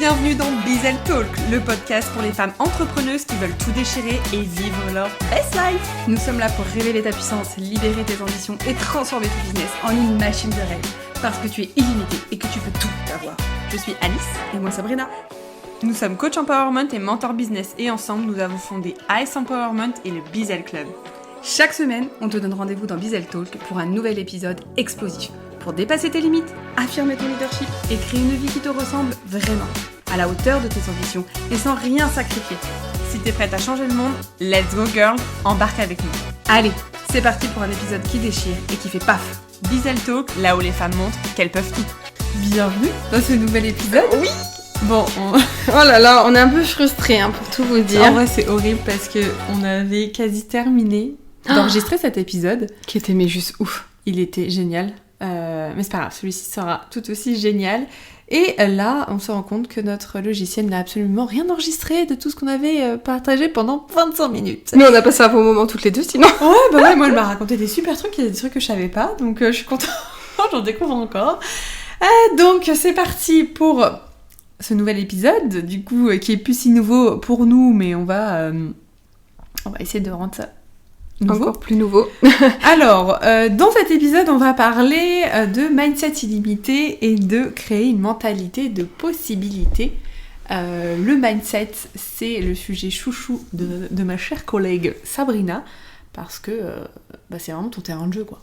bienvenue dans Bizel Talk, le podcast pour les femmes entrepreneuses qui veulent tout déchirer et vivre leur best life. Nous sommes là pour révéler ta puissance, libérer tes ambitions et transformer ton business en une machine de rêve. Parce que tu es illimité et que tu peux tout avoir. Je suis Alice et moi Sabrina. Nous sommes coach empowerment et mentor business et ensemble nous avons fondé Ice Empowerment et le Bizel Club. Chaque semaine, on te donne rendez-vous dans Bizel Talk pour un nouvel épisode explosif. Pour dépasser tes limites, affirmer ton leadership et créer une vie qui te ressemble vraiment, à la hauteur de tes ambitions et sans rien sacrifier. Si t'es prête à changer le monde, let's go girl, embarque avec nous. Allez, c'est parti pour un épisode qui déchire et qui fait paf. Bizel Talk, là où les femmes montrent qu'elles peuvent tout. Bienvenue dans ce nouvel épisode. Oui. Bon, oh là là, on est un peu frustrés pour tout vous dire. En vrai, c'est horrible parce que on avait quasi terminé d'enregistrer cet épisode. Qui était mais juste ouf. Il était génial. Mais c'est pas grave, celui-ci sera tout aussi génial. Et là, on se rend compte que notre logiciel n'a absolument rien enregistré de tout ce qu'on avait partagé pendant 25 minutes. Mais on a passé un bon moment toutes les deux, sinon. Ouais, moi, elle m'a raconté des super trucs, il y a des trucs que je savais pas, donc je suis contente, j'en découvre encore. Donc, c'est parti pour ce nouvel épisode, du coup, qui est plus si nouveau pour nous, mais on va essayer de rendre ça nouveau. Encore plus nouveau. Alors, dans cet épisode, on va parler de mindset illimité et de créer une mentalité de possibilité. Le mindset, c'est le sujet chouchou de ma chère collègue Sabrina, parce que c'est vraiment ton terrain de jeu, quoi.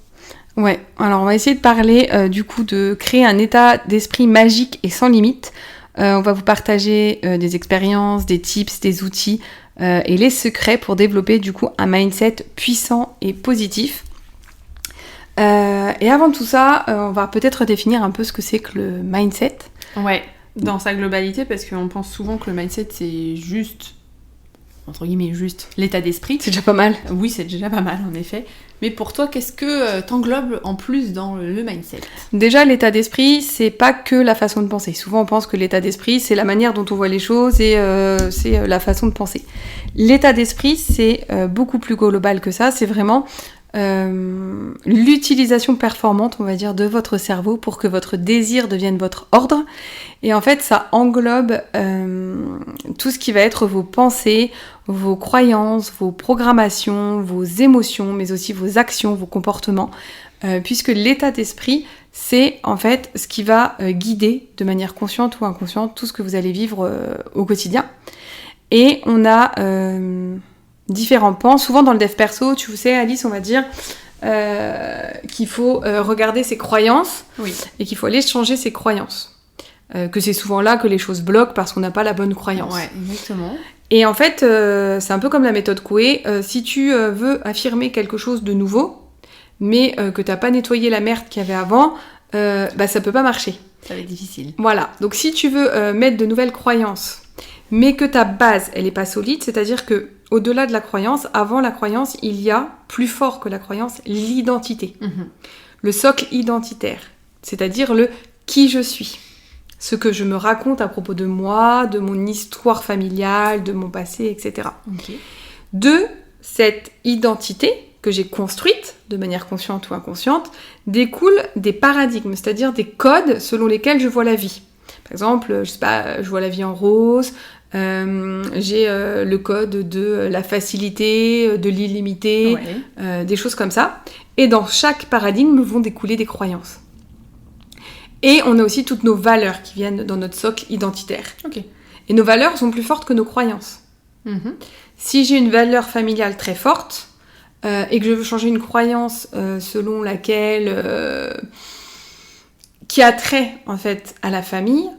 Ouais, alors on va essayer de parler du coup de créer un état d'esprit magique et sans limite. On va vous partager des expériences, des tips, des outils et les secrets pour développer du coup un mindset puissant et positif. Et avant tout ça, on va peut-être définir un peu ce que c'est que le mindset. Ouais, dans sa globalité, parce qu'on pense souvent que le mindset c'est juste, entre guillemets juste, l'état d'esprit. C'est déjà pas mal. Oui, c'est déjà pas mal en effet. Mais pour toi, qu'est-ce que t'englobes en plus dans le mindset ? Déjà, l'état d'esprit, c'est pas que la façon de penser. Souvent, on pense que l'état d'esprit, c'est la manière dont on voit les choses et c'est la façon de penser. L'état d'esprit, c'est beaucoup plus global que ça. C'est vraiment l'utilisation performante, on va dire, de votre cerveau pour que votre désir devienne votre ordre. Et en fait, ça englobe tout ce qui va être vos pensées, vos croyances, vos programmations, vos émotions, mais aussi vos actions, vos comportements, puisque l'état d'esprit, c'est en fait ce qui va guider de manière consciente ou inconsciente tout ce que vous allez vivre au quotidien. Et on a différents pans. Souvent dans le dev perso, tu sais Alice, on va dire qu'il faut regarder ses croyances, oui, et qu'il faut aller changer ses croyances. Que c'est souvent là que les choses bloquent parce qu'on n'a pas la bonne croyance. Ouais, exactement. Et en fait, c'est un peu comme la méthode Coué. Si tu veux affirmer quelque chose de nouveau, mais que t'as pas nettoyé la merde qu'il y avait avant, ça peut pas marcher. Ça va être difficile. Voilà. Donc si tu veux mettre de nouvelles croyances, mais que ta base, elle est pas solide, c'est-à-dire que au-delà de la croyance, avant la croyance, il y a, plus fort que la croyance, l'identité. Le socle identitaire, c'est-à-dire le qui je suis. Ce que je me raconte à propos de moi, de mon histoire familiale, de mon passé, etc. Okay. De cette identité que j'ai construite, de manière consciente ou inconsciente, découlent des paradigmes, c'est-à-dire des codes selon lesquels je vois la vie. Par exemple, je sais pas, je vois la vie en rose, j'ai le code de la facilité, de l'illimité, ouais. Des choses comme ça. Et dans chaque paradigme vont découler des croyances. Et on a aussi toutes nos valeurs qui viennent dans notre socle identitaire. Okay. Et nos valeurs sont plus fortes que nos croyances. Si j'ai une valeur familiale très forte et que je veux changer une croyance selon laquelle qui a trait en fait à la famille,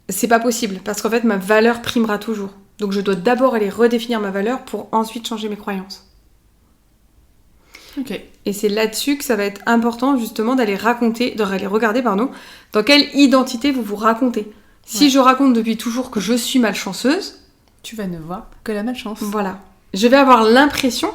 c'est pas possible parce qu'en fait ma valeur primera toujours. Donc je dois d'abord aller redéfinir ma valeur pour ensuite changer mes croyances. Okay. Et c'est là-dessus que ça va être important justement d'aller regarder dans quelle identité vous vous racontez. Si je raconte depuis toujours que je suis malchanceuse, tu vas ne voir que la malchance. Voilà. Je vais avoir l'impression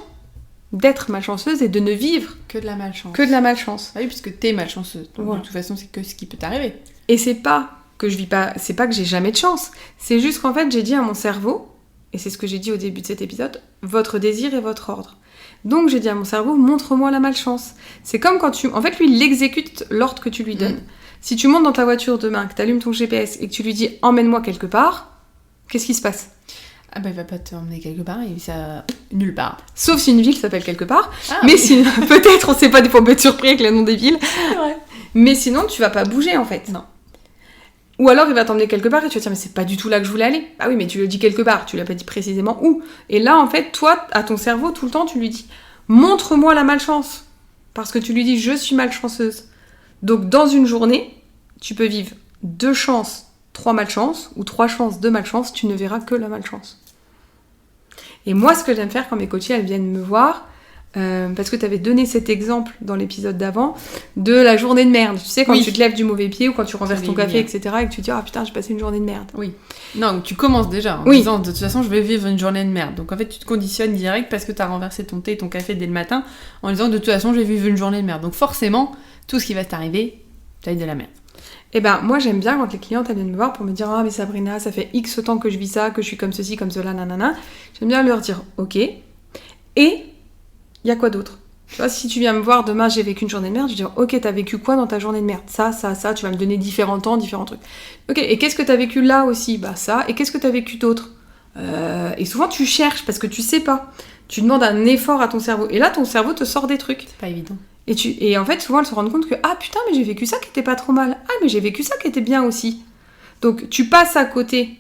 d'être malchanceuse et de ne vivre que de la malchance. Ah oui, puisque t'es malchanceuse. Donc de toute façon, c'est que ce qui peut t'arriver. Et c'est pas que je vis pas, c'est pas que j'ai jamais de chance. C'est juste qu'en fait, j'ai dit à mon cerveau, et c'est ce que j'ai dit au début de cet épisode, votre désir est votre ordre. Donc j'ai dit à mon cerveau, montre-moi la malchance. C'est comme quand en fait, lui, il exécute l'ordre que tu lui donnes. Si tu montes dans ta voiture demain, que tu allumes ton GPS et que tu lui dis « emmène-moi quelque part », qu'est-ce qui se passe ? Ah bah il va pas t'emmener quelque part, et ça... nulle part. Sauf si une ville s'appelle quelque part. Ah, mais oui. si, peut-être, on sait pas, des fois on peut être surpris avec le nom des villes. C'est vrai. Mais sinon, tu vas pas bouger en fait. Non. Ou alors il va t'emmener quelque part et tu vas te dire mais c'est pas du tout là que je voulais aller. Ah oui, mais tu le dis quelque part, tu l'as pas dit précisément où. Et là en fait, toi, à ton cerveau, tout le temps, tu lui dis montre-moi la malchance. Parce que tu lui dis je suis malchanceuse. Donc dans une journée, tu peux vivre 2 chances, 3 malchances, ou 3 chances, 2 malchances, tu ne verras que la malchance. Et moi, ce que j'aime faire quand mes coachées, elles viennent me voir, parce que tu avais donné cet exemple dans l'épisode d'avant, de la journée de merde. Tu sais, quand tu te lèves du mauvais pied, ou quand tu renverses ton café, etc., et que tu te dis « Ah putain, j'ai passé une journée de merde ». Oui. Non, tu commences déjà en disant « De toute façon, je vais vivre une journée de merde ». Donc en fait, tu te conditionnes direct parce que tu as renversé ton thé et ton café dès le matin, en disant « De toute façon, je vais vivre une journée de merde ». Donc forcément, tout ce qui va t'arriver, ça va être de la merde. Eh ben, moi, j'aime bien quand les clientes elles viennent me voir pour me dire « Ah, mais Sabrina, ça fait X temps que je vis ça, que je suis comme ceci, comme cela, nanana. » J'aime bien leur dire « Ok. » Et il y a quoi d'autre ? Tu vois, si tu viens me voir demain, j'ai vécu une journée de merde, je vais dire « Ok, t'as vécu quoi dans ta journée de merde ? Ça, tu vas me donner différents temps, différents trucs. Ok, et qu'est-ce que t'as vécu là aussi ? Bah ça. Et qu'est-ce que t'as vécu d'autre ? Et souvent, tu cherches parce que tu sais pas. Tu demandes un effort à ton cerveau. Et là, ton cerveau te sort des trucs. C'est pas évident. Et en fait, souvent, elles se rendent compte que « Ah putain, mais j'ai vécu ça qui était pas trop mal. Ah, mais j'ai vécu ça qui était bien aussi. » Donc, tu passes à côté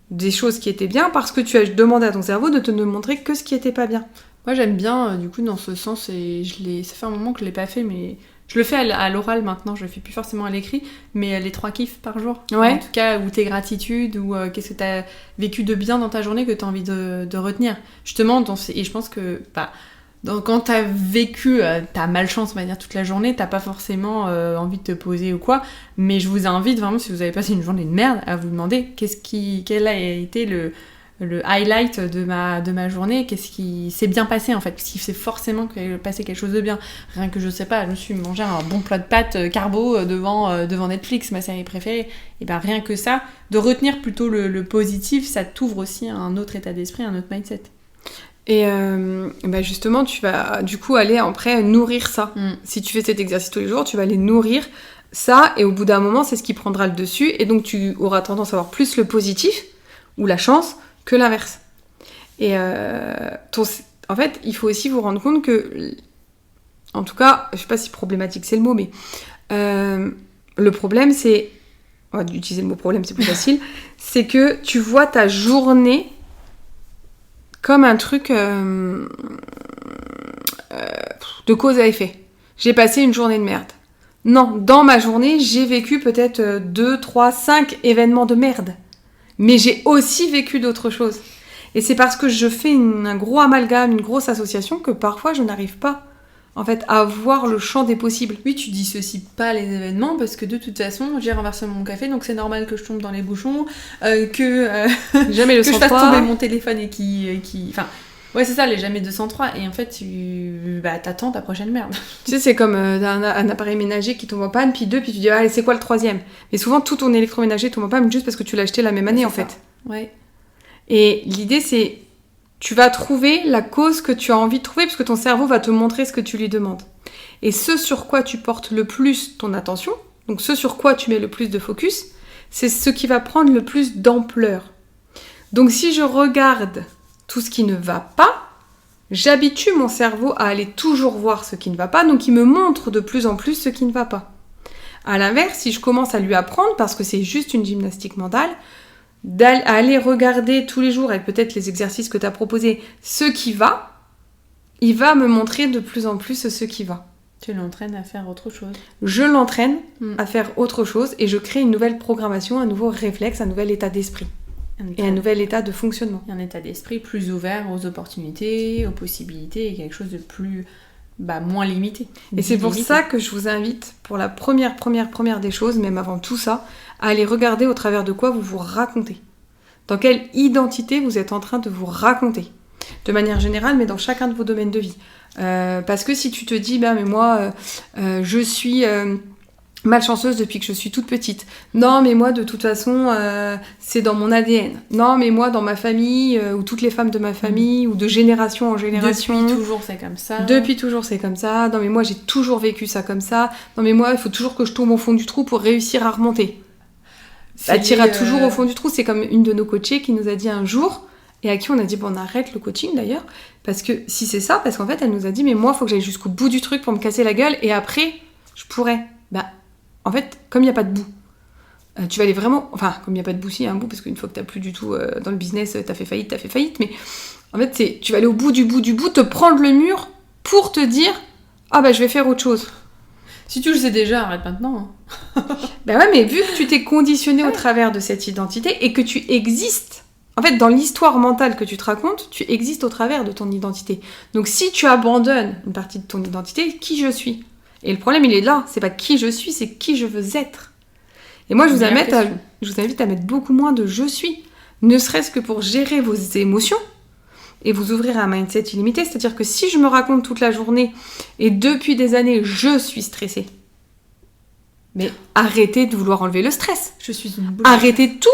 des choses qui étaient bien parce que tu as demandé à ton cerveau de te ne montrer que ce qui était pas bien. Moi, j'aime bien, du coup, dans ce sens, et ça fait un moment que je l'ai pas fait, mais je le fais à l'oral maintenant, je le fais plus forcément à l'écrit, mais les 3 kiffs par jour. Ouais. En tout cas, ou tes gratitudes, ou qu'est-ce que t'as vécu de bien dans ta journée que t'as envie de retenir. Justement, et je pense que... quand t'as vécu ta malchance, on va dire, toute la journée, t'as pas forcément envie de te poser ou quoi, mais je vous invite vraiment, si vous avez passé une journée de merde, à vous demander quel a été le highlight de ma journée, qu'est-ce qui s'est bien passé en fait, parce qu'il s'est forcément passé quelque chose de bien. Rien que je sais pas, je me suis mangé un bon plat de pâtes carbo devant Netflix, ma série préférée, et ben rien que ça, de retenir plutôt le positif, ça t'ouvre aussi à un autre état d'esprit, un autre mindset. Et justement, tu vas du coup aller après nourrir ça. Si tu fais cet exercice tous les jours, tu vas aller nourrir ça, et au bout d'un moment, c'est ce qui prendra le dessus, et donc tu auras tendance à avoir plus le positif, ou la chance, que l'inverse. Et en fait, il faut aussi vous rendre compte que, en tout cas, je sais pas si problématique c'est le mot, mais le problème c'est, on va utiliser le mot problème, c'est plus facile, c'est que tu vois ta journée comme un truc de cause à effet. J'ai passé une journée de merde. Non, dans ma journée, j'ai vécu peut-être 2, 3, 5 événements de merde. Mais j'ai aussi vécu d'autres choses. Et c'est parce que je fais un gros amalgame, une grosse association, que parfois je n'arrive pas, en fait, à voir le champ des possibles. Oui, tu dissocies pas les événements, parce que de toute façon, j'ai renversé mon café, donc c'est normal que je tombe dans les bouchons, que jamais le que je 103. fasse tomber mon téléphone et Enfin, ouais, c'est ça, les jamais 203. Et en fait, t'attends ta prochaine merde. Tu sais, c'est comme un appareil ménager qui tombe en panne, puis 2, puis tu dis, allez, c'est quoi le 3e ? Mais souvent, tout ton électroménager tombe en panne juste parce que tu l'as acheté la même année, en fait. Ouais. Et l'idée, c'est, tu vas trouver la cause que tu as envie de trouver, parce que ton cerveau va te montrer ce que tu lui demandes. Et ce sur quoi tu portes le plus ton attention, donc ce sur quoi tu mets le plus de focus, c'est ce qui va prendre le plus d'ampleur. Donc si je regarde tout ce qui ne va pas, j'habitue mon cerveau à aller toujours voir ce qui ne va pas, donc il me montre de plus en plus ce qui ne va pas. À l'inverse, si je commence à lui apprendre, parce que c'est juste une gymnastique mentale, d'aller regarder tous les jours, avec peut-être les exercices que tu as proposés, ce qui va, il va me montrer de plus en plus ce qui va. Tu l'entraînes à faire autre chose. Je l'entraîne à faire autre chose, et je crée une nouvelle programmation, un nouveau réflexe, un nouvel état d'esprit. Et un nouvel état de fonctionnement. Un état d'esprit plus ouvert aux opportunités, aux possibilités, et quelque chose de plus... moins limité. Et c'est pour ça que je vous invite, pour la première des choses, même avant tout ça, à aller regarder au travers de quoi vous vous racontez. Dans quelle identité vous êtes en train de vous raconter. De manière générale, mais dans chacun de vos domaines de vie. Parce que si tu te dis, mais moi, je suis malchanceuse depuis que je suis toute petite. Non, mais moi, de toute façon, c'est dans mon ADN. Non, mais moi, dans ma famille, ou toutes les femmes de ma famille, ou de génération en génération. Depuis toujours, c'est comme ça. Depuis toujours, c'est comme ça. Non, mais moi, j'ai toujours vécu ça comme ça. Non, mais moi, il faut toujours que je tombe au fond du trou pour réussir à remonter. Bah, t'iras toujours au fond du trou. C'est comme une de nos coachées qui nous a dit un jour, et à qui on a dit, bon, on arrête le coaching d'ailleurs, parce que si c'est ça, parce qu'en fait, elle nous a dit, mais moi, il faut que j'aille jusqu'au bout du truc pour me casser la gueule, et après, je pourrais. Bah, en fait, comme il n'y a pas de bout, tu vas aller vraiment... Enfin, comme il n'y a pas de bout, si, il y a un bout, parce qu'une fois que tu n'as plus du tout dans le business, t'as fait faillite, mais en fait, tu vas aller au bout du bout, te prendre le mur pour te dire « Ah bah, je vais faire autre chose ». Si tu le sais déjà, arrête maintenant. Bah ouais, mais vu que tu t'es conditionné au travers de cette identité et que tu existes, en fait, dans l'histoire mentale que tu te racontes, tu existes au travers de ton identité. Donc si tu abandonnes une partie de ton identité, qui je suis ? Et le problème, il est là. C'est pas qui je suis, c'est qui je veux être. Et moi, je vous invite à mettre beaucoup moins de « je suis », ne serait-ce que pour gérer vos émotions et vous ouvrir à un mindset illimité. C'est-à-dire que si je me raconte toute la journée et depuis des années, je suis stressée, mais arrêtez de vouloir enlever le stress. Je suis une boule. Arrêtez tout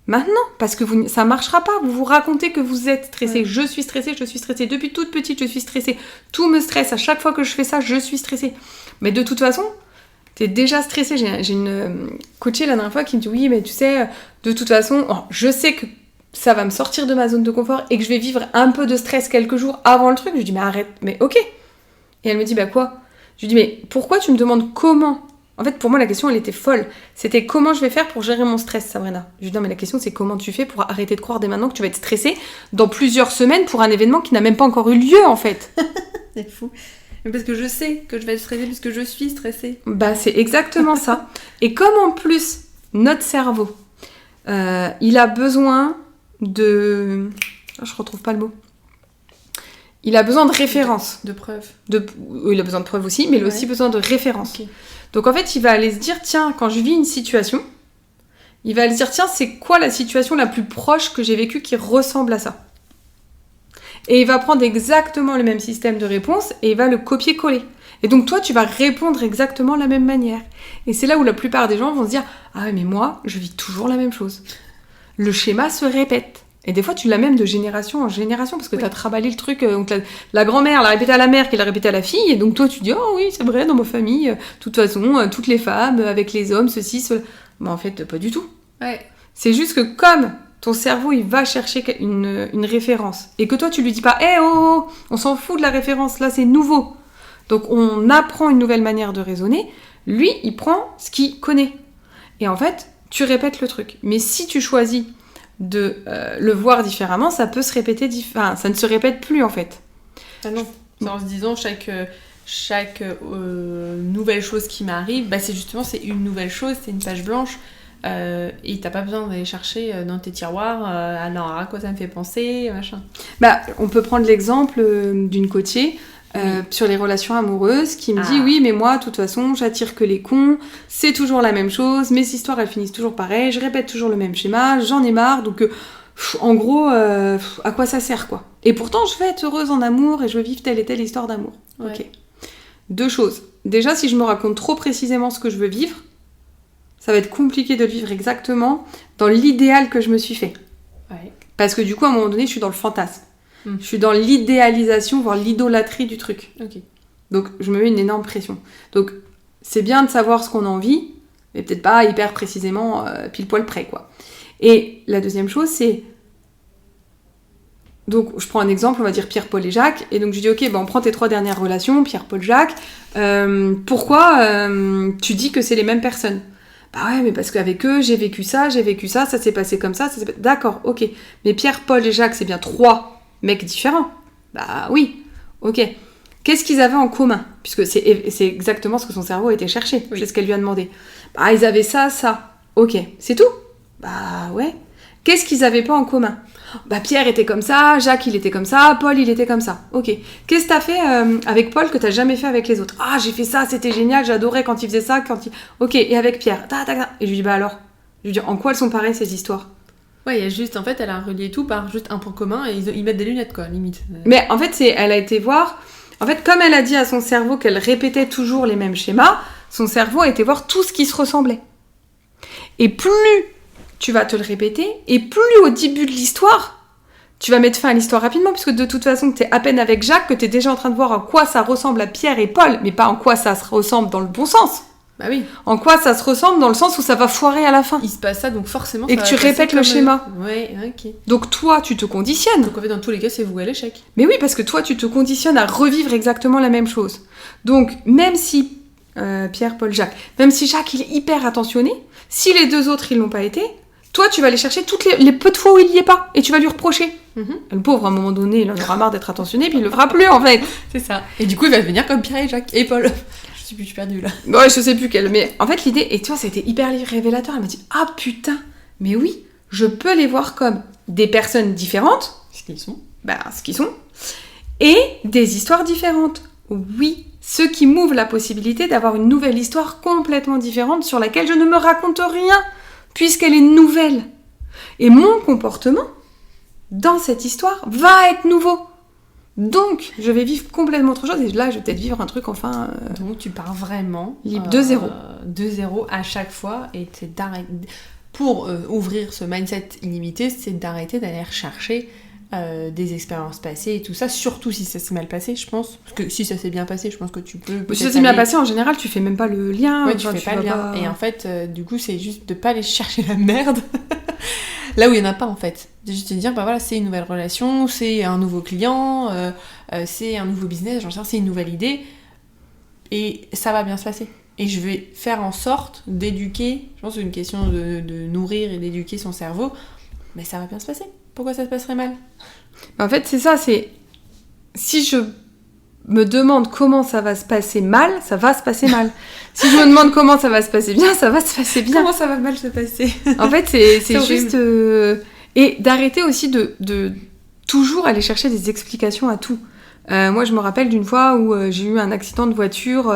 maintenant, parce que ça marchera pas. Vous vous racontez que vous êtes stressé. Ouais. Je suis stressée. Depuis toute petite, je suis stressée. Tout me stresse. À chaque fois que je fais ça, je suis stressée. Mais de toute façon, t'es déjà stressée. J'ai une coachée la dernière fois qui me dit, oui, mais tu sais, de toute façon, je sais que ça va me sortir de ma zone de confort et que je vais vivre un peu de stress quelques jours avant le truc. Je lui dis, mais arrête, mais ok. Et elle me dit, bah quoi ? Je lui dis, mais pourquoi tu me demandes comment ? En fait, pour moi, la question, elle était folle. C'était comment je vais faire pour gérer mon stress, Sabrina. Je lui dis, non, mais la question, c'est comment tu fais pour arrêter de croire dès maintenant que tu vas être stressée dans plusieurs semaines pour un événement qui n'a même pas encore eu lieu, en fait. C'est fou. Mais parce que je sais que je vais être stressée puisque je suis stressée. Bah, c'est exactement ça. Et comme en plus, notre cerveau, il a besoin de... Je retrouve pas le mot. Il a besoin de références. De preuves. Il a besoin de preuves aussi, mais il a aussi besoin de références. Okay. Donc en fait, il va aller se dire, tiens, quand je vis une situation, il va aller se dire, tiens, c'est quoi la situation la plus proche que j'ai vécue qui ressemble à ça ? Et il va prendre exactement le même système de réponse et il va le copier-coller. Et donc toi, tu vas répondre exactement de la même manière. Et c'est là où la plupart des gens vont se dire, ah ouais, mais moi, je vis toujours la même chose. Le schéma se répète. Et des fois, tu l'as même de génération en génération, parce que tu as travaillé le truc, donc la grand-mère l'a répété à la mère, qui l'a répété à la fille, et donc toi, tu dis, oh oui, c'est vrai, dans ma famille, de toute façon, toutes les femmes, avec les hommes, ceci, cela. Mais en fait, pas du tout. Ouais. C'est juste que comme ton cerveau, il va chercher une référence, et que toi, tu lui dis pas, oh, on s'en fout de la référence, là, c'est nouveau. Donc, on apprend une nouvelle manière de raisonner, lui, il prend ce qu'il connaît. Et en fait, tu répètes le truc. Mais si tu choisis de le voir différemment, ça peut se répéter, ça ne se répète plus en fait. Ah non, c'est en se disant chaque nouvelle chose qui m'arrive, bah c'est une nouvelle chose, c'est une page blanche, et t'as pas besoin d'aller chercher dans tes tiroirs, alors à quoi ça me fait penser, machin. Bah, on peut prendre l'exemple d'une coachée, sur les relations amoureuses, qui me dit oui, mais moi, de toute façon, j'attire que les cons, c'est toujours la même chose, mes histoires, elles finissent toujours pareil, je répète toujours le même schéma, j'en ai marre, donc en gros, à quoi ça sert, quoi. Et pourtant, je vais être heureuse en amour et je veux vivre telle et telle histoire d'amour. Ouais. Ok. 2 choses. Déjà, si je me raconte trop précisément ce que je veux vivre, ça va être compliqué de le vivre exactement dans l'idéal que je me suis fait. Ouais. Parce que du coup, à un moment donné, je suis dans le fantasme. Je suis dans l'idéalisation, voire l'idolâtrie du truc. Okay. Donc, je me mets une énorme pression. Donc, c'est bien de savoir ce qu'on a envie, mais peut-être pas hyper précisément, pile poil près, quoi. Et la deuxième chose, c'est... Donc, je prends un exemple, on va dire Pierre, Paul et Jacques. Et donc, je dis, ok, on prend tes 3 dernières relations, Pierre, Paul, Jacques. Pourquoi tu dis que c'est les mêmes personnes ? Bah ouais, mais parce qu'avec eux, j'ai vécu ça s'est passé comme ça, D'accord, ok. Mais Pierre, Paul et Jacques, c'est bien 3 mecs différents. Bah oui, ok. Qu'est-ce qu'ils avaient en commun ? Puisque c'est exactement ce que son cerveau a été chercher. Oui. C'est ce qu'elle lui a demandé. Bah, ils avaient ça. Ok, c'est tout ? Bah ouais. Qu'est-ce qu'ils avaient pas en commun ? Bah Pierre était comme ça, Jacques il était comme ça, Paul il était comme ça. Ok. Qu'est-ce que t'as fait avec Paul que t'as jamais fait avec les autres ? Ah, j'ai fait ça, c'était génial, j'adorais quand il faisait ça, Ok, et avec Pierre ? Et je lui dis, bah alors ? Je lui dis, en quoi elles sont pareilles ces histoires ? Ouais, il y a juste, en fait, elle a relié tout par juste un point commun et ils mettent des lunettes, quoi, limite. Mais en fait, elle a été voir... En fait, comme elle a dit à son cerveau qu'elle répétait toujours les mêmes schémas, son cerveau a été voir tout ce qui se ressemblait. Et plus tu vas te le répéter, et plus au début de l'histoire, tu vas mettre fin à l'histoire rapidement, puisque de toute façon, tu es à peine avec Jacques, que tu es déjà en train de voir en quoi ça ressemble à Pierre et Paul, mais pas en quoi ça se ressemble dans le bon sens. Bah oui. En quoi ça se ressemble dans le sens où ça va foirer à la fin. Il se passe ça, donc forcément... Et que tu répètes le schéma. Ouais, ok. Donc toi, tu te conditionnes. Donc en fait, dans tous les cas, c'est voué à l'échec. Mais oui, parce que toi, tu te conditionnes à revivre exactement la même chose. Donc, même si Pierre, Paul, Jacques, même si Jacques, il est hyper attentionné, si les deux autres, ils l'ont pas été, toi, tu vas aller chercher toutes les peu de fois où il y est pas, et tu vas lui reprocher. Le pauvre, à un moment donné, il en aura marre d'être attentionné, puis il le fera plus, en fait. C'est ça. Et du coup, il va devenir comme Pierre et Jacques et Paul. Je suis perdue, là. Ouais, je sais plus quelle. Mais en fait, l'idée, et tu vois, c'était hyper révélateur. Elle m'a dit, ah putain, mais oui, je peux les voir comme des personnes différentes. Ce qu'ils sont. Ce qu'ils sont. Et des histoires différentes. Oui, ce qui m'ouvre la possibilité d'avoir une nouvelle histoire complètement différente sur laquelle je ne me raconte rien, puisqu'elle est nouvelle. Et mon comportement, dans cette histoire, va être nouveau. Donc, je vais vivre complètement autre chose, et là, je vais peut-être vivre un truc, enfin... Donc, tu pars vraiment... libre de zéro. De zéro à chaque fois, et c'est d'arrêter... Pour ouvrir ce mindset illimité, c'est d'arrêter d'aller rechercher des expériences passées et tout ça, surtout si ça s'est mal passé, je pense. Parce que si ça s'est bien passé, je pense que tu peux... Si ça s'est bien passé, en général, tu fais même pas le lien. Ouais, tu fais pas le lien. Et en fait, du coup, c'est juste de pas aller chercher la merde là où il y en a pas, en fait. De juste te dire, bah voilà, c'est une nouvelle relation, c'est un nouveau client, c'est un nouveau business, j'en sais rien, c'est une nouvelle idée, et ça va bien se passer. Et je vais faire en sorte d'éduquer, je pense que c'est une question de nourrir et d'éduquer son cerveau, mais ça va bien se passer. Pourquoi ça se passerait mal ? En fait, c'est ça, c'est... Si je me demande comment ça va se passer mal, ça va se passer mal. Si je me demande comment ça va se passer bien, ça va se passer bien. Comment ça va mal se passer ? En fait, c'est juste... Et d'arrêter aussi de toujours aller chercher des explications à tout. Moi, je me rappelle d'une fois où j'ai eu un accident de voiture.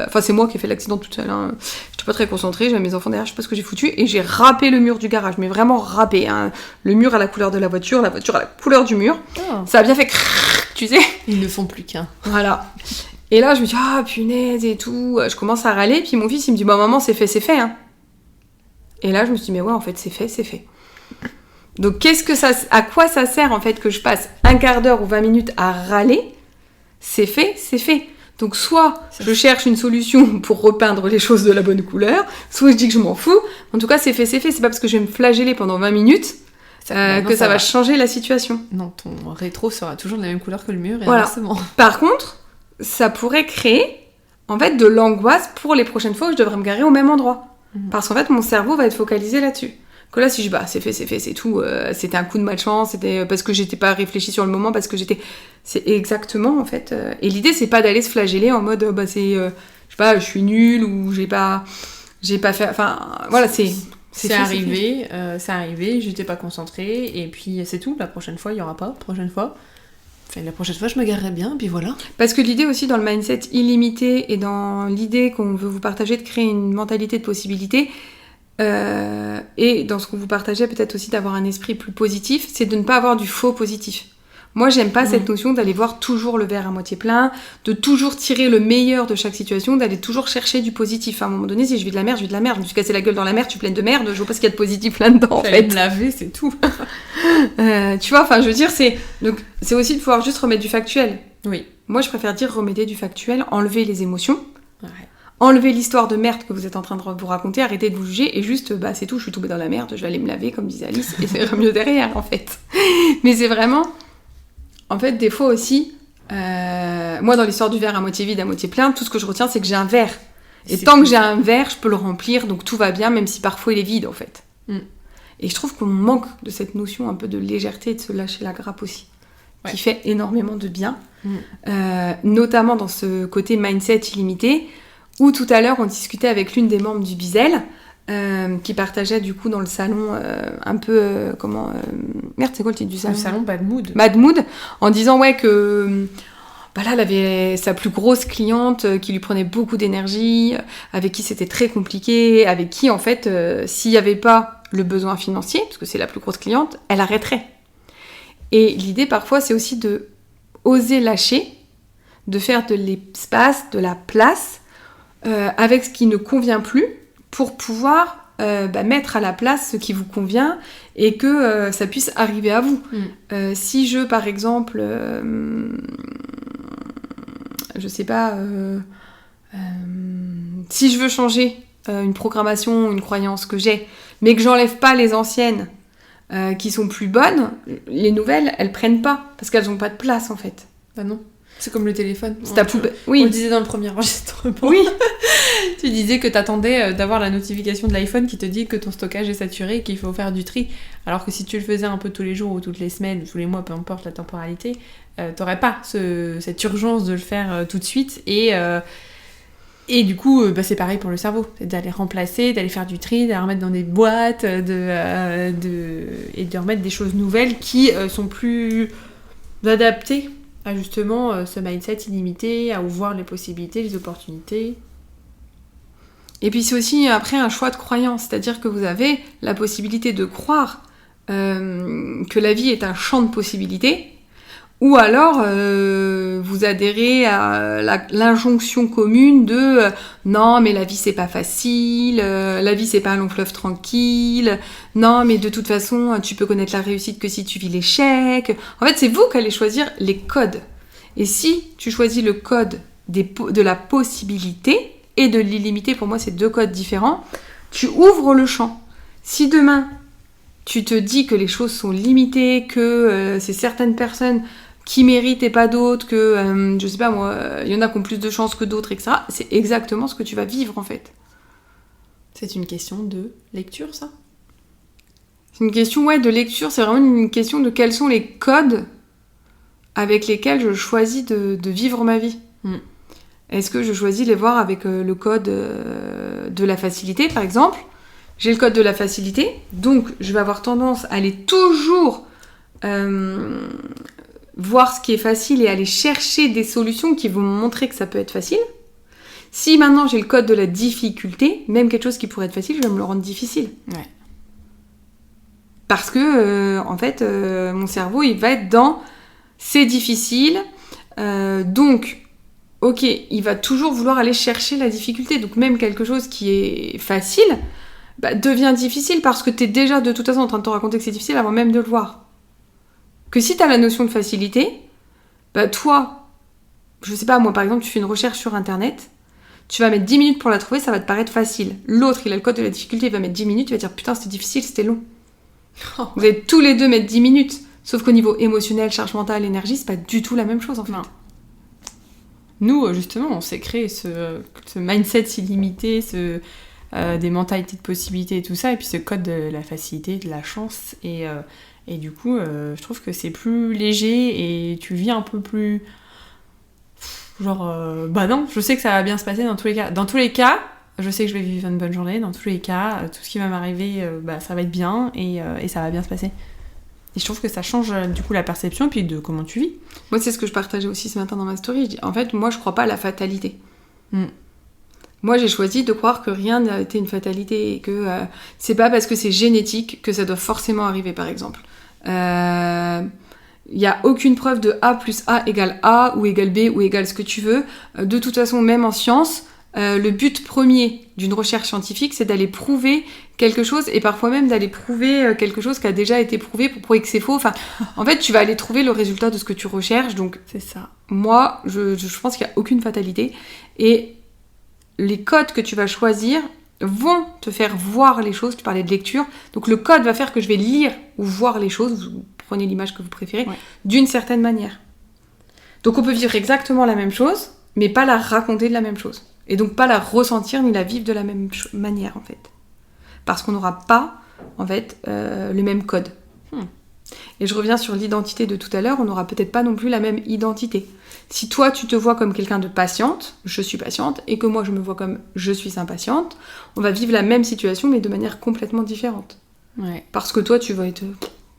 Enfin, c'est moi qui ai fait l'accident toute seule. Hein. J'étais pas très concentrée, j'avais mes enfants derrière, je sais pas ce que j'ai foutu. Et j'ai râpé le mur du garage, mais vraiment râpé. Hein. Le mur à la couleur de la voiture à la couleur du mur. Oh. Ça a bien fait crrrr, tu sais. Ils ne font plus qu'un. Voilà. Et là, je me dis, ah punaise et tout. Je commence à râler, puis mon fils, il me dit, bah maman, c'est fait. Hein. Et là, je me suis dit, mais ouais, en fait, c'est fait. Donc, à quoi ça sert, en fait, que je passe un quart d'heure ou 20 minutes à râler ? C'est fait. Donc, soit je cherche une solution pour repeindre les choses de la bonne couleur, soit je dis que je m'en fous. En tout cas, c'est fait. C'est pas parce que je vais me flageller pendant 20 minutes que ça va changer la situation. Non, ton rétro sera toujours de la même couleur que le mur, et voilà. Inversement. Par contre, ça pourrait créer, en fait, de l'angoisse pour les prochaines fois où je devrais me garer au même endroit. Parce qu'en fait, mon cerveau va être focalisé là-dessus. Que là, si je dis, c'est fait, c'est tout, c'était un coup de malchance, c'était parce que j'étais pas réfléchie sur le moment, parce que j'étais... C'est exactement, en fait... Et l'idée, c'est pas d'aller se flageller en mode, je sais pas, je suis nulle, ou j'ai pas fait... Enfin, voilà, c'est arrivé, j'étais pas concentrée, et puis c'est tout, la prochaine fois, il y aura pas, la prochaine fois, je me garerai bien, puis voilà. Parce que l'idée aussi, dans le mindset illimité, et dans l'idée qu'on veut vous partager de créer une mentalité de possibilité... et dans ce que vous partagez, peut-être aussi d'avoir un esprit plus positif, c'est de ne pas avoir du faux positif. Moi, j'aime pas cette notion d'aller voir toujours le verre à moitié plein, de toujours tirer le meilleur de chaque situation, d'aller toujours chercher du positif. À un moment donné, si je vis de la merde, je me suis cassé la gueule dans la mer, je suis pleine de merde, je vois pas ce qu'il y a de positif là-dedans, en fait. Me laver, c'est tout. Tu vois, enfin, je veux dire, c'est aussi de pouvoir juste remettre du factuel. Oui. Moi, je préfère dire remettez du factuel, enlever les émotions. Ouais. Enlevez l'histoire de merde que vous êtes en train de vous raconter, arrêtez de vous juger, et juste, c'est tout, je suis tombée dans la merde, je vais aller me laver, comme disait Alice, et ça ira mieux derrière, en fait. Mais c'est vraiment... En fait, des fois aussi, moi, dans l'histoire du verre à moitié vide, à moitié plein, tout ce que je retiens, c'est que j'ai un verre. Et tant que j'ai un verre, je peux le remplir, donc tout va bien, même si parfois il est vide, en fait. Et je trouve qu'on manque de cette notion un peu de légèreté, de se lâcher la grappe aussi, qui fait énormément de bien, notamment dans ce côté mindset illimité, où tout à l'heure, on discutait avec l'une des membres du Bizel, qui partageait du coup dans le salon un peu... Merde, c'est quoi le titre du salon ? Le salon Bad Mood. Bad Mood, en disant que... là, elle avait sa plus grosse cliente qui lui prenait beaucoup d'énergie, avec qui c'était très compliqué, avec qui, en fait, s'il n'y avait pas le besoin financier, parce que c'est la plus grosse cliente, elle arrêterait. Et l'idée, parfois, c'est aussi de oser lâcher, de faire de l'espace, de la place, avec ce qui ne convient plus pour pouvoir mettre à la place ce qui vous convient et que ça puisse arriver à vous. Si je, par exemple, je sais pas, si je veux changer une programmation, une croyance que j'ai, mais que j'enlève pas les anciennes qui sont plus bonnes, les nouvelles, elles prennent pas, parce qu'elles ont pas de place, en fait. Bah non. C'est comme le téléphone. C'est ta poubelle. Oui. On le disait dans le premier enregistrement. Oui. Tu disais que t'attendais d'avoir la notification de l'iPhone qui te dit que ton stockage est saturé et qu'il faut faire du tri. Alors que si tu le faisais un peu tous les jours ou toutes les semaines, ou tous les mois, peu importe la temporalité, t'aurais pas cette urgence de le faire tout de suite. Et du coup, c'est pareil pour le cerveau. C'est d'aller remplacer, d'aller faire du tri, d'aller remettre dans des boîtes, et de remettre des choses nouvelles qui sont plus adaptées à justement ce mindset illimité, à ouvrir les possibilités, les opportunités. Et puis c'est aussi après un choix de croyance, c'est-à-dire que vous avez la possibilité de croire que la vie est un champ de possibilités, ou alors vous adhérez à l'injonction commune de non mais la vie c'est pas facile, la vie c'est pas un long fleuve tranquille, non mais de toute façon tu peux connaître la réussite que si tu vis l'échec. En fait c'est vous qui allez choisir les codes. Et si tu choisis le code de la possibilité et de l'illimité, pour moi c'est 2 codes différents, tu ouvres le champ. Si demain tu te dis que les choses sont limitées, que c'est certaines personnes qui méritent et pas d'autres, que, je sais pas moi, il y en a qui ont plus de chance que d'autres, etc. C'est exactement ce que tu vas vivre, en fait. C'est une question de lecture, ça ? C'est une question, de lecture. C'est vraiment une question de quels sont les codes avec lesquels je choisis de vivre ma vie. Est-ce que je choisis de les voir avec le code de la facilité, par exemple ? J'ai le code de la facilité, donc je vais avoir tendance à aller toujours voir ce qui est facile et aller chercher des solutions qui vont me montrer que ça peut être facile. Si maintenant j'ai le code de la difficulté, même quelque chose qui pourrait être facile, je vais me le rendre difficile. Ouais. Parce que, en fait, mon cerveau, il va être dans « c'est difficile », donc, ok, il va toujours vouloir aller chercher la difficulté. Donc même quelque chose qui est facile devient difficile parce que t'es déjà de toute façon en train de te raconter que c'est difficile avant même de le voir. Que si t'as la notion de facilité, toi, je sais pas, moi par exemple, tu fais une recherche sur internet, tu vas mettre 10 minutes pour la trouver, ça va te paraître facile. L'autre, il a le code de la difficulté, il va mettre 10 minutes, il va dire putain c'était difficile, c'était long. Vous allez tous les deux mettre 10 minutes, sauf qu'au niveau émotionnel, charge mentale, énergie, c'est pas du tout la même chose en fait. Non. Nous, justement, on s'est créé ce mindset illimité, des mentalités de possibilités et tout ça, et puis ce code de la facilité, de la chance, et du coup, je trouve que c'est plus léger, et tu vis un peu plus... non, je sais que ça va bien se passer dans tous les cas. Dans tous les cas, je sais que je vais vivre une bonne journée, dans tous les cas, tout ce qui va m'arriver, ça va être bien, et ça va bien se passer. Et je trouve que ça change du coup la perception et puis de comment tu vis. Moi, c'est ce que je partageais aussi ce matin dans ma story. Je dis, en fait, moi, je crois pas à la fatalité. Moi, j'ai choisi de croire que rien n'a été une fatalité et que c'est pas parce que c'est génétique que ça doit forcément arriver, par exemple. Il n'y a aucune preuve de A plus A égale A ou égale B ou égale ce que tu veux. De toute façon, même en sciences, le but premier d'une recherche scientifique, c'est d'aller prouver quelque chose et parfois même d'aller prouver quelque chose qui a déjà été prouvé pour prouver que c'est faux. Enfin, en fait, tu vas aller trouver le résultat de ce que tu recherches. Donc, c'est ça. Moi, je pense qu'il n'y a aucune fatalité. Et les codes que tu vas choisir vont te faire voir les choses. Tu parlais de lecture. Donc, le code va faire que je vais lire ou voir les choses. Vous prenez l'image que vous préférez, d'une certaine manière. Donc, on peut vivre exactement la même chose, mais pas la raconter de la même chose. Et donc pas la ressentir ni la vivre de la même manière, en fait. Parce qu'on n'aura pas, en fait, le même code. Et je reviens sur l'identité de tout à l'heure, on n'aura peut-être pas non plus la même identité. Si toi, tu te vois comme quelqu'un de patiente, je suis patiente, et que moi, je me vois comme je suis impatiente, on va vivre la même situation, mais de manière complètement différente. Ouais. Parce que toi, tu vas être...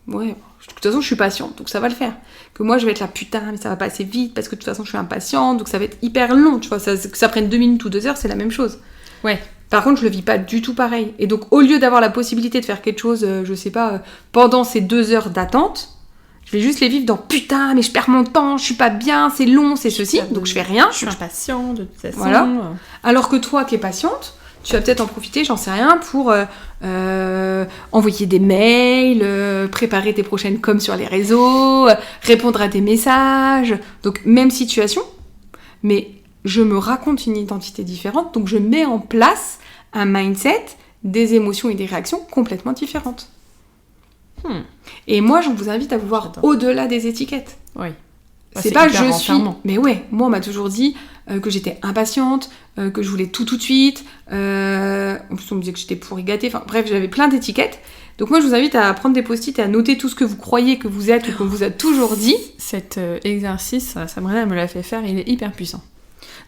Ouais, de toute façon, je suis patiente, donc ça va le faire. Que moi, je vais être là, putain, mais ça va pas assez vite, parce que de toute façon, je suis impatiente, donc ça va être hyper long, tu vois. Que ça prenne 2 minutes ou 2 heures, c'est la même chose. Ouais. Par contre, je le vis pas du tout pareil. Et donc, au lieu d'avoir la possibilité de faire quelque chose, je sais pas, pendant ces 2 heures d'attente, Je vais juste les vivre dans putain, mais je perds mon temps, je suis pas bien, c'est long, c'est ceci, donc je fais rien. Je suis impatient de toute façon. Voilà. Alors que toi qui es patiente, tu vas peut-être en profiter, j'en sais rien, pour envoyer des mails, préparer tes prochaines coms sur les réseaux, répondre à tes messages. Donc même situation, mais je me raconte une identité différente, donc je mets en place un mindset, des émotions et des réactions complètement différentes. Et moi, je vous invite à vous voir au-delà des étiquettes. Oui. C'est pas je suis. Mais ouais, moi, on m'a toujours dit que j'étais impatiente, que je voulais tout de suite. En plus, on me disait que j'étais pourri gâtée. Enfin, bref, j'avais plein d'étiquettes. Donc, moi, je vous invite à prendre des post-it et à noter tout ce que vous croyez que vous êtes ou qu'on vous a toujours dit. Cet exercice, Sabrina me l'a fait faire, il est hyper puissant.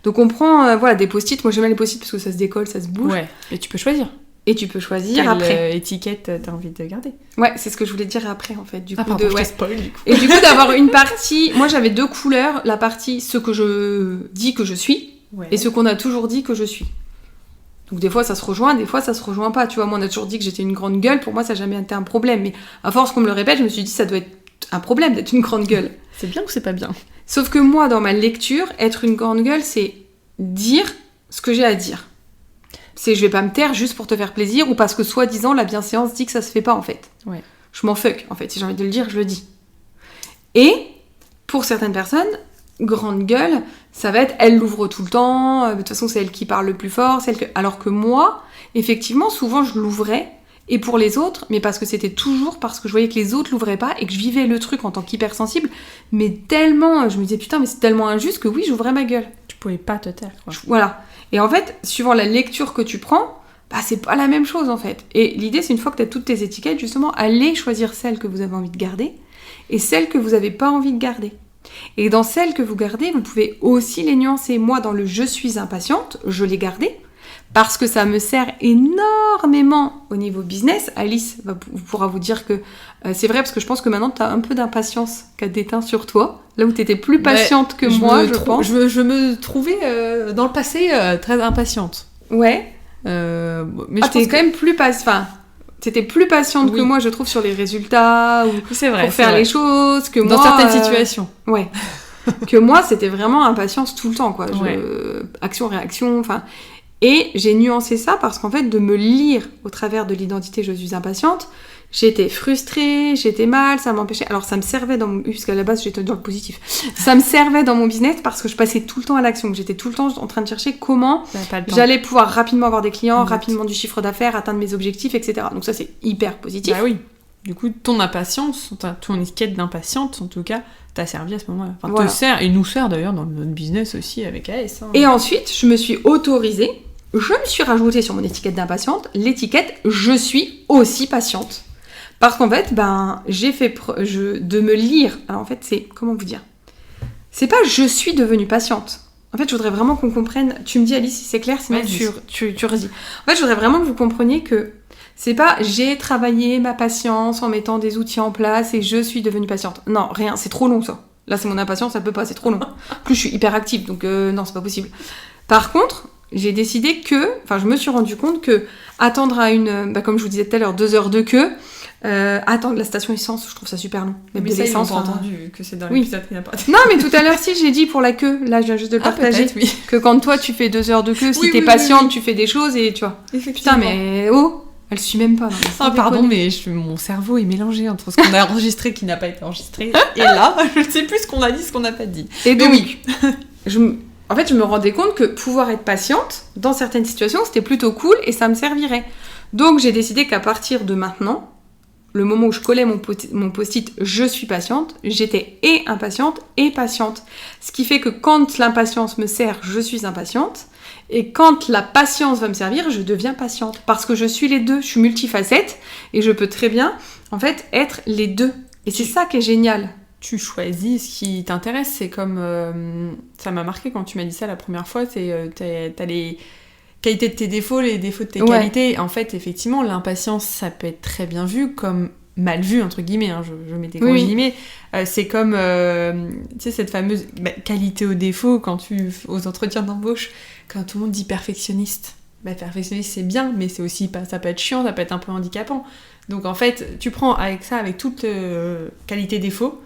Donc, on prend des post-it. Moi, j'aime bien les post-it parce que ça se décolle, ça se bouge. Ouais, et tu peux choisir. Et tu peux choisir quelle après. Étiquette t'as envie de garder. Ouais, c'est ce que je voulais dire après en fait. Du coup, pardon, je te spoil du coup. Et du coup, d'avoir une partie. Moi, j'avais 2 couleurs. La partie ce que je dis que je suis et ce qu'on a toujours dit que je suis. Donc, des fois, ça se rejoint, des fois, ça se rejoint pas. Tu vois, moi, on a toujours dit que j'étais une grande gueule. Pour moi, ça n'a jamais été un problème. Mais à force qu'on me le répète, je me suis dit, ça doit être un problème d'être une grande gueule. C'est bien ou c'est pas bien? Sauf que moi, dans ma lecture, être une grande gueule, c'est dire ce que j'ai à dire. C'est je vais pas me taire juste pour te faire plaisir ou parce que soi-disant la bienséance dit que ça se fait pas en fait. Ouais. Je m'en fuck en fait, si j'ai envie de le dire, je le dis. Et pour certaines personnes, grande gueule, ça va être elle l'ouvre tout le temps, de toute façon c'est elle qui parle le plus fort, alors que moi, effectivement, souvent je l'ouvrais et pour les autres, mais parce que c'était toujours parce que je voyais que les autres l'ouvraient pas et que je vivais le truc en tant qu'hypersensible, mais tellement, je me disais putain mais c'est tellement injuste que oui, j'ouvrais ma gueule. Tu pouvais pas te taire quoi. Voilà. Et en fait, suivant la lecture que tu prends, c'est pas la même chose en fait. Et l'idée, c'est une fois que tu as toutes tes étiquettes, justement, allez choisir celles que vous avez envie de garder et celles que vous n'avez pas envie de garder. Et dans celles que vous gardez, vous pouvez aussi les nuancer. Moi, dans le « je suis impatiente », je l'ai gardé parce que ça me sert énormément au niveau business. Alice pourra vous dire que c'est vrai, parce que je pense que maintenant, tu as un peu d'impatience qu'a déteint sur toi. Là où tu étais plus patiente que moi, je pense. Je me trouvais dans le passé très impatiente. Ouais. Mais t'es quand même plus t'étais plus patiente que moi, je trouve, sur les résultats ou c'est vrai, pour faire les choses. Que dans moi, certaines situations. Ouais. Que moi, c'était vraiment impatience tout le temps, quoi. Ouais. Action, réaction, enfin... Et j'ai nuancé ça parce qu'en fait, de me lire au travers de l'identité « je suis impatiente », j'étais frustrée, j'étais mal, ça m'empêchait... Alors, ça me servait dans mon... Puisqu'à la base, j'étais dans le positif. Ça me servait dans mon business parce que je passais tout le temps à l'action. J'étais tout le temps en train de chercher comment j'allais pouvoir rapidement avoir des clients, rapidement du chiffre d'affaires, atteindre mes objectifs, etc. Donc ça, c'est hyper positif. Bah oui. Du coup, ton impatience, ton étiquette d'impatiente, en tout cas, t'a servi à ce moment-là. Enfin, te sert, et nous sert d'ailleurs dans notre business aussi avec AS. Hein. Et ensuite, je me suis autorisée, je me suis rajoutée sur mon étiquette d'impatiente l'étiquette « je suis aussi patiente ». Parce qu'en fait, j'ai fait de me lire. Alors en fait, c'est... Comment vous dire ? C'est pas « je suis devenue patiente ». En fait, je voudrais vraiment qu'on comprenne... Tu me dis, Alice, si c'est clair, sinon tu redis. En fait, je voudrais vraiment que vous compreniez que c'est pas « j'ai travaillé ma patience en mettant des outils en place et je suis devenue patiente ». Non, rien, c'est trop long ça. Là, c'est mon impatience, ça peut pas, c'est trop long. En plus, je suis hyper active, donc non, c'est pas possible. Par contre... j'ai décidé je me suis rendu compte que attendre à comme je vous disais tout à l'heure, 2 heures de queue, attendre la station essence, je trouve ça super long. Mais ça, ils ont entendu que c'est dans l'épisode qui n'a pas... Non, mais tout à l'heure, si, j'ai dit pour la queue, là, je viens juste de le partager, que quand toi, tu fais 2 heures de queue, si t'es patiente, tu fais des choses et tu vois. Putain, mais elle suit même pas. Pardon, mais mon cerveau est mélangé entre ce qu'on a enregistré et qui n'a pas été enregistré. Et là, je ne sais plus ce qu'on a dit, ce qu'on n'a pas dit. Et donc, en fait, je me rendais compte que pouvoir être patiente, dans certaines situations, c'était plutôt cool et ça me servirait. Donc, j'ai décidé qu'à partir de maintenant, le moment où je collais mon post-it « je suis patiente », j'étais et impatiente et patiente. Ce qui fait que quand l'impatience me sert, je suis impatiente. Et quand la patience va me servir, je deviens patiente. Parce que je suis les deux, je suis multifacette et je peux très bien, en fait, être les deux. Et c'est ça qui est génial. Tu choisis ce qui t'intéresse. C'est comme... ça m'a marqué quand tu m'as dit ça la première fois. T'as les qualités de tes défauts, les défauts de tes qualités. En fait, effectivement, l'impatience, ça peut être très bien vu comme mal vu, entre guillemets. Hein, je mets des gros guillemets. C'est comme, tu sais, cette fameuse qualité au défaut aux entretiens d'embauche, quand tout le monde dit perfectionniste. Perfectionniste, c'est bien, mais c'est aussi ça peut être chiant, ça peut être un peu handicapant. Donc, en fait, tu prends avec toutes qualités défauts,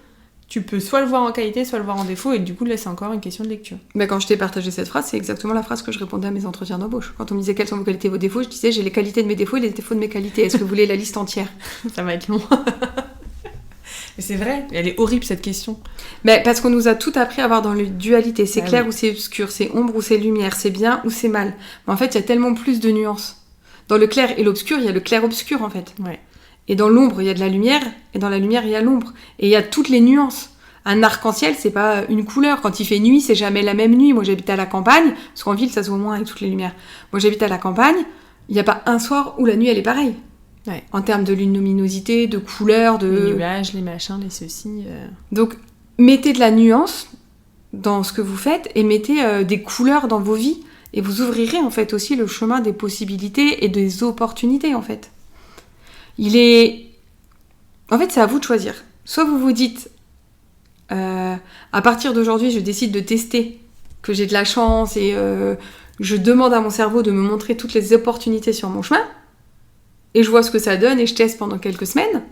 tu peux soit le voir en qualité, soit le voir en défaut, et du coup, là, c'est encore une question de lecture. Mais quand je t'ai partagé cette phrase, c'est exactement la phrase que je répondais à mes entretiens d'embauche. Quand on me disait quelles sont vos qualités et vos défauts, je disais j'ai les qualités de mes défauts et les défauts de mes qualités. Est-ce que vous voulez la liste entière ? Ça va être long. Mais c'est vrai, elle est horrible cette question. Mais parce qu'on nous a tout appris à voir dans le dualité. C'est clair oui. ou c'est obscur, c'est ombre ou c'est lumière, c'est bien ou c'est mal. Mais en fait, il y a tellement plus de nuances. Dans le clair et l'obscur, il y a le clair-obscur en fait. Ouais. Et dans l'ombre, il y a de la lumière, et dans la lumière, il y a l'ombre. Et il y a toutes les nuances. Un arc-en-ciel, c'est pas une couleur. Quand il fait nuit, c'est jamais la même nuit. Moi, j'habite à la campagne, parce qu'en ville, ça se voit moins avec toutes les lumières. Moi, j'habite à la campagne, il n'y a pas un soir où la nuit, elle est pareille. Ouais. En termes de luminosité, de couleur, de... Les nuages, les machins, les ceci... Donc, mettez de la nuance dans ce que vous faites, et mettez des couleurs dans vos vies. Et vous ouvrirez, en fait, aussi le chemin des possibilités et des opportunités, en fait. En fait, c'est à vous de choisir. Soit vous vous dites, à partir d'aujourd'hui, je décide de tester que j'ai de la chance et je demande à mon cerveau de me montrer toutes les opportunités sur mon chemin et je vois ce que ça donne et je teste pendant quelques semaines.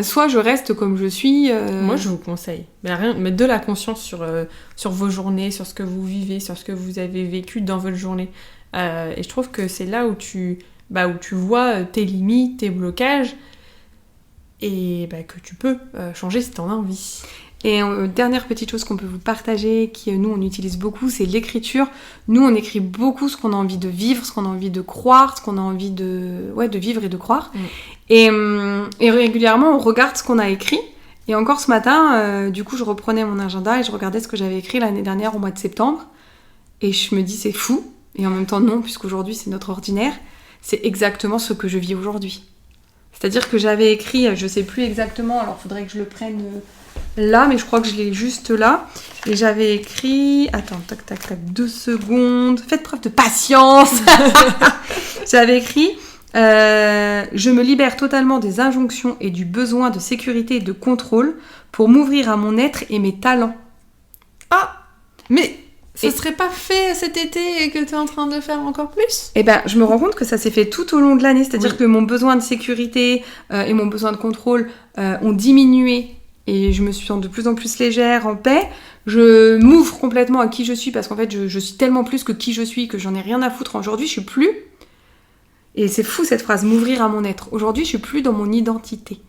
Soit je reste comme je suis. Moi, je vous conseille. Mettre de la conscience sur vos journées, sur ce que vous vivez, sur ce que vous avez vécu dans votre journée. Et je trouve que c'est là où tu vois tes limites, tes blocages, et que tu peux changer si t'en as envie. Et dernière petite chose qu'on peut vous partager, qui nous on utilise beaucoup, c'est l'écriture. Nous on écrit beaucoup ce qu'on a envie de vivre, ce qu'on a envie de croire, ce qu'on a envie de vivre et de croire. Et régulièrement on regarde ce qu'on a écrit. Et encore ce matin, du coup je reprenais mon agenda et je regardais ce que j'avais écrit l'année dernière au mois de septembre. Et je me dis c'est fou. Et en même temps non, puisqu'aujourd'hui c'est notre ordinaire. C'est exactement ce que je vis aujourd'hui. C'est-à-dire que j'avais écrit, je sais plus exactement, alors faudrait que je le prenne là, mais je crois que je l'ai juste là. Et j'avais écrit... Attends, tac, 2 secondes. Faites preuve de patience. J'avais écrit... je me libère totalement des injonctions et du besoin de sécurité et de contrôle pour m'ouvrir à mon être et mes talents. Ah, mais... Ça serait pas fait cet été et que t'es en train de faire encore plus ? Eh ben, je me rends compte que ça s'est fait tout au long de l'année. C'est-à-dire que mon besoin de sécurité et mon besoin de contrôle ont diminué. Et je me sens de plus en plus légère, en paix. Je m'ouvre complètement à qui je suis parce qu'en fait, je suis tellement plus que qui je suis que j'en ai rien à foutre. Aujourd'hui, je suis plus... Et c'est fou cette phrase, m'ouvrir à mon être. Aujourd'hui, je suis plus dans mon identité.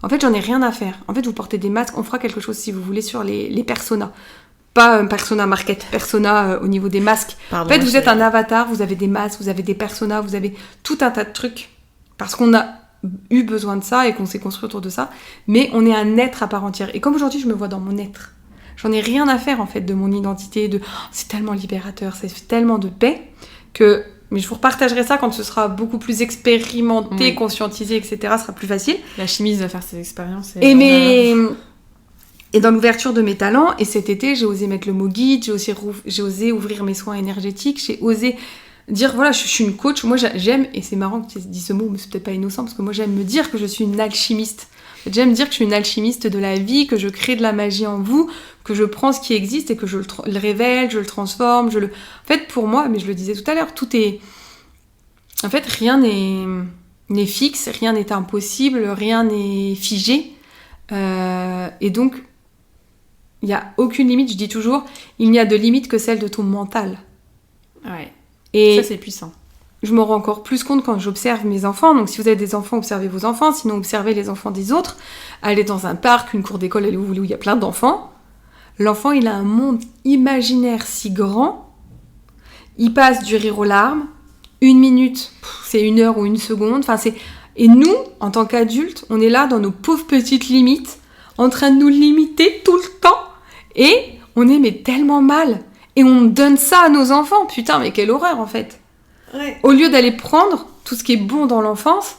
En fait, j'en ai rien à faire. En fait, vous portez des masques. On fera quelque chose, si vous voulez, sur les personas. Pas un persona market, persona au niveau des masques. Pardon, en fait, vous êtes un avatar, vous avez des masques, vous avez des personas, vous avez tout un tas de trucs. Parce qu'on a eu besoin de ça et qu'on s'est construit autour de ça. Mais on est un être à part entière. Et comme aujourd'hui, je me vois dans mon être. J'en ai rien à faire, en fait, de mon identité. C'est tellement libérateur, c'est tellement de paix que... Mais je vous repartagerai ça quand ce sera beaucoup plus expérimenté, conscientisé, etc. Ce sera plus facile. La chimiste va faire ses expériences. Et dans l'ouverture de mes talents, et cet été, j'ai osé mettre le mot guide, j'ai osé ouvrir mes soins énergétiques, j'ai osé dire, voilà, je suis une coach. Moi, j'aime, et c'est marrant que tu aies dit ce mot, mais c'est peut-être pas innocent, parce que moi, j'aime me dire que je suis une alchimiste. J'aime dire que je suis une alchimiste de la vie, que je crée de la magie en vous, que je prends ce qui existe et que je le révèle, je le transforme, En fait, pour moi, mais je le disais tout à l'heure, tout est... En fait, rien n'est fixe, rien n'est impossible, rien n'est figé. Et donc... Il n'y a aucune limite, je dis toujours, il n'y a de limite que celle de ton mental. Ouais. Et ça, c'est puissant. Je me rends encore plus compte quand j'observe mes enfants. Donc, si vous avez des enfants, observez vos enfants. Sinon, observez les enfants des autres. Allez dans un parc, une cour d'école, allez où vous voulez, où il y a plein d'enfants. L'enfant, il a un monde imaginaire si grand. Il passe du rire aux larmes. 1 minute, c'est 1 heure ou 1 seconde. Et nous, en tant qu'adultes, on est là dans nos pauvres petites limites, en train de nous limiter tout le temps. Et on aimait tellement mal. Et on donne ça à nos enfants. Putain, mais quelle horreur, en fait. Ouais. Au lieu d'aller prendre tout ce qui est bon dans l'enfance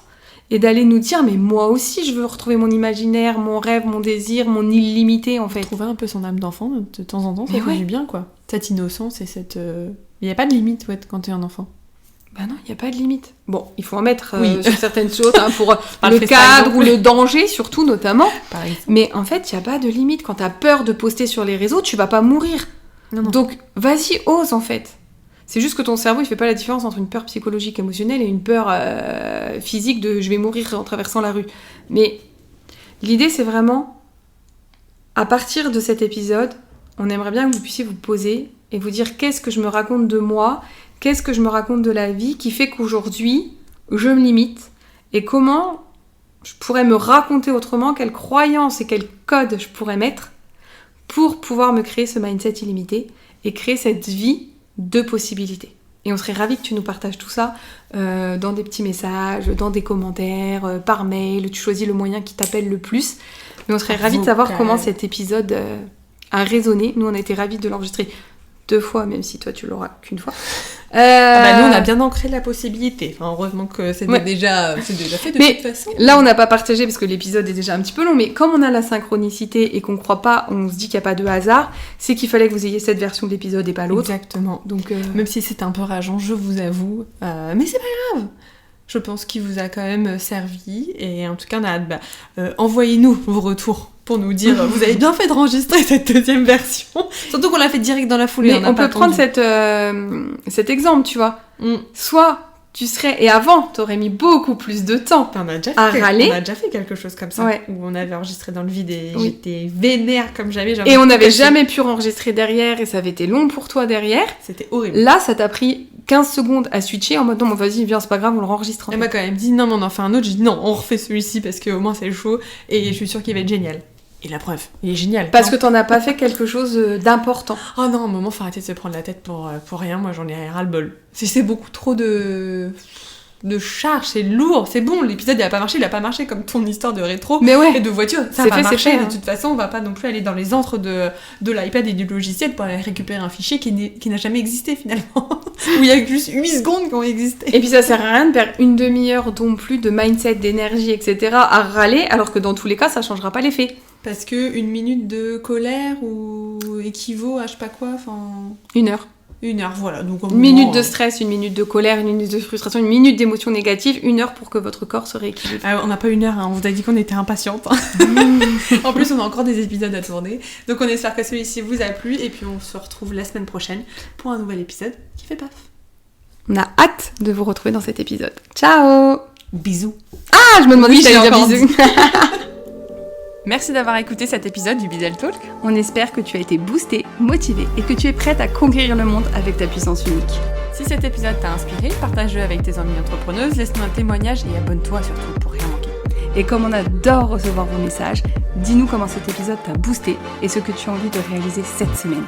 et d'aller nous dire, mais moi aussi, je veux retrouver mon imaginaire, mon rêve, mon désir, mon illimité, en fait. Trouver un peu son âme d'enfant, de temps en temps, ça mais fait du bien, quoi. Cette innocence et cette... Il n'y a pas de limite, quand t'es un enfant. Bah non, il n'y a pas de limite. Bon, il faut en mettre oui. sur certaines choses, pour le cadre ou le danger, surtout, notamment. Mais en fait, il n'y a pas de limite. Quand tu as peur de poster sur les réseaux, tu vas pas mourir. Non. Donc, vas-y, ose, en fait. C'est juste que ton cerveau, il fait pas la différence entre une peur psychologique émotionnelle et une peur physique de « je vais mourir en traversant la rue ». Mais l'idée, c'est vraiment à partir de cet épisode, on aimerait bien que vous puissiez vous poser et vous dire qu'est-ce que je me raconte de moi, qu'est-ce que je me raconte de la vie qui fait qu'aujourd'hui, je me limite et comment je pourrais me raconter autrement, quelles croyances et quels codes je pourrais mettre pour pouvoir me créer ce mindset illimité et créer cette vie de possibilités. Et on serait ravis que tu nous partages tout ça dans des petits messages, dans des commentaires, par mail, tu choisis le moyen qui t'appelle le plus. Mais on serait ravis de savoir comment cet épisode a résonné. Nous, on a été ravis de l'enregistrer 2 fois, même si toi, tu l'auras qu'une fois. Nous, on a bien ancré la possibilité. Enfin, heureusement que c'est déjà fait de toute façon. Là, on n'a pas partagé parce que l'épisode est déjà un petit peu long. Mais comme on a la synchronicité et qu'on ne croit pas, on se dit qu'il n'y a pas de hasard, c'est qu'il fallait que vous ayez cette version de l'épisode et pas l'autre. Exactement. Donc, même si c'est un peu rageant, je vous avoue. Mais c'est pas grave. Je pense qu'il vous a quand même servi. Et en tout cas, on a hâte. Envoyez-nous vos retours pour nous dire vous avez bien fait d'enregistrer cette 2e version. Surtout qu'on l'a fait direct dans la foulée. Mais on peut prendre cet exemple, tu vois. Soit tu serais... Et avant, t'aurais mis beaucoup plus de temps on a déjà fait quelque chose comme ça. Ouais. Où on avait enregistré dans le vide et j'étais vénère comme jamais. Et on n'avait jamais pu enregistrer derrière et ça avait été long pour toi derrière. C'était horrible. Là, ça t'a pris 15 secondes à switcher en mode non, vas-y, viens, c'est pas grave, on le enregistre. Elle m'a quand même dit non, mais on en fait un autre. J'ai dit non, on refait celui-ci parce qu'au moins c'est chaud et je suis sûre qu'il va être génial. Et la preuve, il est génial. Parce que t'en as pas fait quelque chose d'important. Oh non, à un moment, faut arrêter de se prendre la tête pour rien. Moi, j'en ai ras-le-bol. C'est beaucoup trop de charge, c'est lourd. C'est bon, l'épisode, il a pas marché comme ton histoire de rétro et de voiture. Ça va marcher. De toute façon, on va pas non plus aller dans les antres de l'iPad et du logiciel pour aller récupérer un fichier qui n'a jamais existé, finalement. Où il y a juste 8 secondes qui ont existé. Et puis, ça sert à rien de perdre une demi-heure non plus de mindset, d'énergie, etc. à râler, alors que dans tous les cas, ça changera pas l'effet. Parce que 1 minute de colère ou équivaut à je sais pas quoi, enfin... 1 heure. 1 heure, voilà. Donc, 1 minute de stress, 1 minute de colère, 1 minute de frustration, 1 minute d'émotion négative, 1 heure pour que votre corps se rééquilibre. Ah, on n'a pas 1 heure, hein. On vous a dit qu'on était impatiente. En plus, on a encore des épisodes à tourner. Donc on espère que celui-ci vous a plu et puis on se retrouve la semaine prochaine pour un nouvel épisode qui fait paf. On a hâte de vous retrouver dans cet épisode. Ciao! Bisous. Ah, je me demandais si j'allais dire bisous. Merci d'avoir écouté cet épisode du Bizel Talk. On espère que tu as été boosté, motivé et que tu es prête à conquérir le monde avec ta puissance unique. Si cet épisode t'a inspiré, partage-le avec tes amies entrepreneuses, laisse-nous un témoignage et abonne-toi surtout pour rien manquer. Et comme on adore recevoir vos messages, dis-nous comment cet épisode t'a boosté et ce que tu as envie de réaliser cette semaine.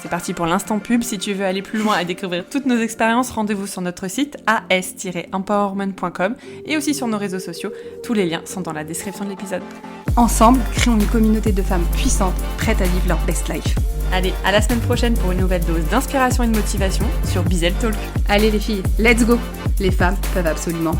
C'est parti pour l'instant pub. Si tu veux aller plus loin et découvrir toutes nos expériences, rendez-vous sur notre site as-empowerment.com et aussi sur nos réseaux sociaux. Tous les liens sont dans la description de l'épisode. Ensemble, créons une communauté de femmes puissantes, prêtes à vivre leur best life. Allez, à la semaine prochaine pour une nouvelle dose d'inspiration et de motivation sur Bizel Talk. Allez les filles, let's go! Les femmes peuvent absolument